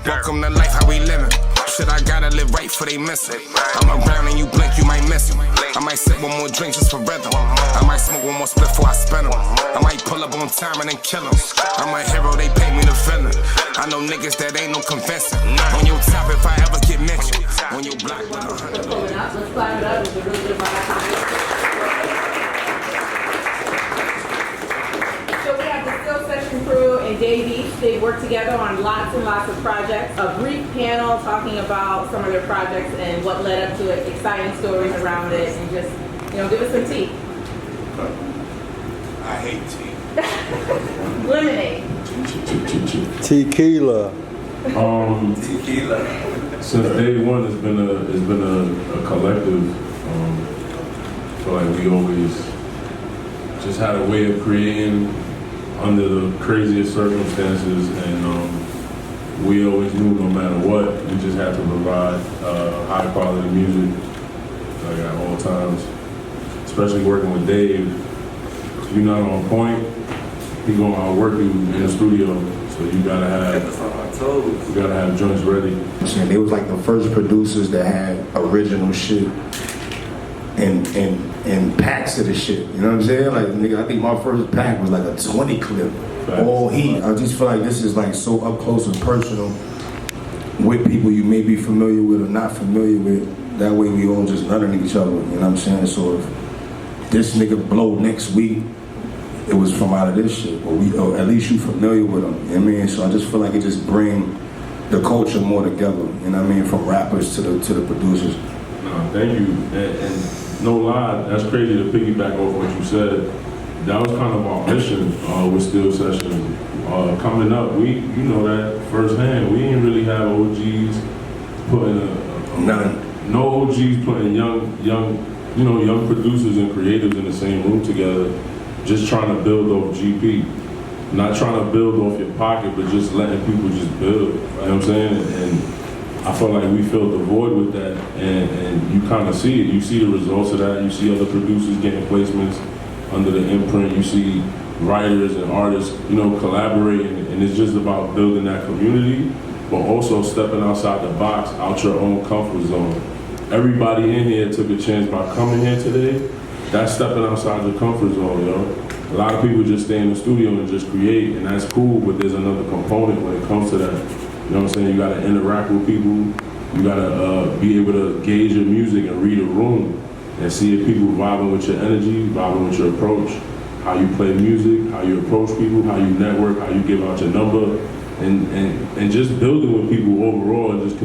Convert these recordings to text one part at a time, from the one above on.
Welcome to life, how we living. Shit, I gotta live right for they missing. I'm around and you blink, you might miss it. I might sip one more drink just for rhythm. I might smoke one more split before I spin them. I might pull up on time and then kill them. I'm a hero, they pay me the villain. I know niggas that ain't no convincing. On your top if I ever get mentioned. On your block with 100. Let's climb it up. It's a really good vibe. So we have the Still Session crew and Dave East. They work together on lots and lots of projects. A brief panel talking about some of their projects and what led up to it, exciting stories around it, and just, give us some tea. I hate tea. Lemonade. Tequila. Tequila. Since day one, it's been a collective. I feel like we always just had a way of creating under the craziest circumstances, and we always knew no matter what, we just had to provide high quality music at all times. Especially working with Dave, if you're not on point, he's gonna outwork you in the studio. So you gotta have joints ready. They was like the first producers that had original shit and packs of the shit. You know what I'm saying? Like, nigga, I think my first pack was like a 20 clip. All heat. I just feel like this is like so up close and personal with people you may be familiar with or not familiar with. That way we all just learning each other. You know what I'm saying? So if this nigga blow next week, it was from out of this shit, or at least you familiar with them. You know what I mean? So I just feel like it just bring the culture more together. You know what I mean? From rappers to the producers. No, thank you. And no lie, that's crazy to piggyback off what you said. That was kind of our mission with Still Sessions. Coming up, you know that firsthand. We didn't really have OGs putting no OGs putting young producers and creatives in the same room together, just trying to build off GP. Not trying to build off your pocket, but just letting people just build. You know what I'm saying? And I feel like we filled the void with that, and you kind of see it. You see the results of that. You see other producers getting placements under the imprint. You see writers and artists, collaborating, and it's just about building that community, but also stepping outside the box, out your own comfort zone. Everybody in here took a chance by coming here today. That's stepping outside your comfort zone, A lot of people just stay in the studio and just create, and that's cool, but there's another component when it comes to that. You know what I'm saying? You gotta interact with people. You gotta be able to gauge your music and read a room and see if people vibing with your energy, vibing with your approach, how you play music, how you approach people, how you network, how you give out your number, and just building with people overall and just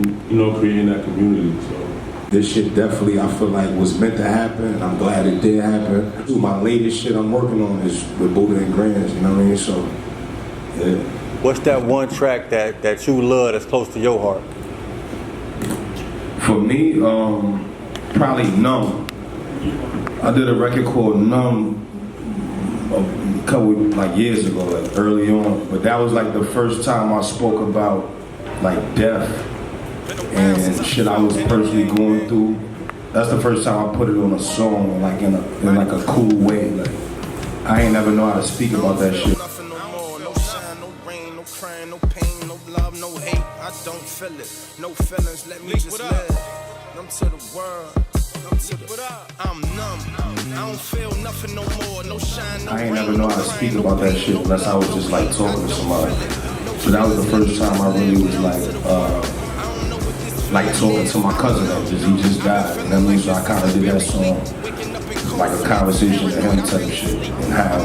creating that community. So this shit definitely, I feel like, was meant to happen, and I'm glad it did happen. My latest shit I'm working on is with Buda and Grandz, you know what I mean? So, yeah. What's that one track that you love that's close to your heart? For me, probably Numb. I did a record called Numb a couple years ago, early on. But that was the first time I spoke about death and shit I was personally going through. That's the first time I put it on a song, in a cool way. I ain't never know how to speak about that shit. I don't feel it, no feelings, let me just live. Numb to the world, I'm numb, I don't feel nothing no more, no shine, no I ain't never know how to speak about that shit unless I was just talking to somebody. So that was the first time I really was talking to my cousin that he just died. You know what I mean? So I kind of did that song, a conversation with him type shit, and how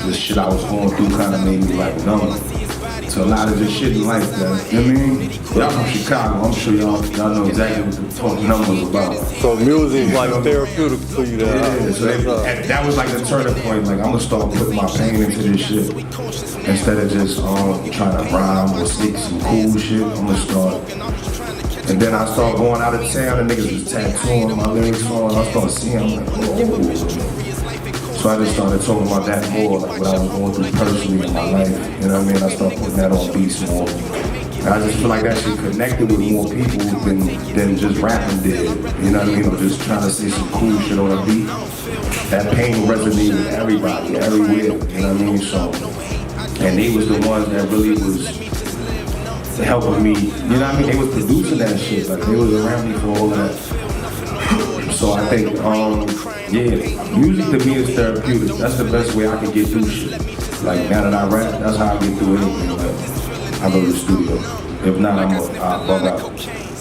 the shit I was going through kind of made me numb. So a lot of this shit in life, you know what I mean? Y'all from Chicago, I'm sure y'all know exactly what the fuck Numb was about. So music therapeutic for you there. Yeah, so that was the turning point. I'm gonna start putting my pain into this shit. Instead of just trying to rhyme or speak some cool shit, I'm gonna start. And then I started going out of town and niggas was tattooing my lyrics on. I started seeing, I'm oh. So I just started talking about that more, what I was going through personally in my life. You know what I mean? I started putting that on beats more. And I just feel like that shit connected with more people than just rapping did. You know what I mean? Or just trying to say some cool shit on a beat. That pain resonated with everybody, everywhere. You know what I mean? So, and they was the ones that really was helping me. You know what I mean? They was producing that shit. Like, they was around me for all of that. So I think, yeah, music to me is therapeutic. That's the best way I can get through shit. Like, now that I rap, that's how I get through anything. Like, I go to the studio. If not, I'll bug out.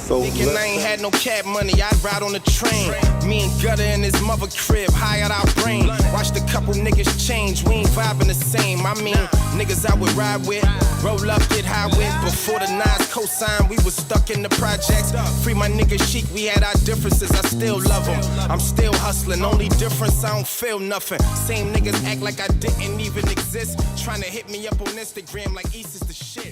Thinking I ain't had no cab money, I'd ride on the train. Me and Gutter in his mother crib, high out our brain. Watched a couple niggas change, we ain't vibing the same. I mean, niggas I would ride with, roll up, get high with. Before the Nas cosign, we was stuck in the projects. Free my nigga Chic, we had our differences, I still love him. I'm still hustling, only difference, I don't feel nothing. Same niggas act like I didn't even exist. Trying to hit me up on Instagram like East is the shit.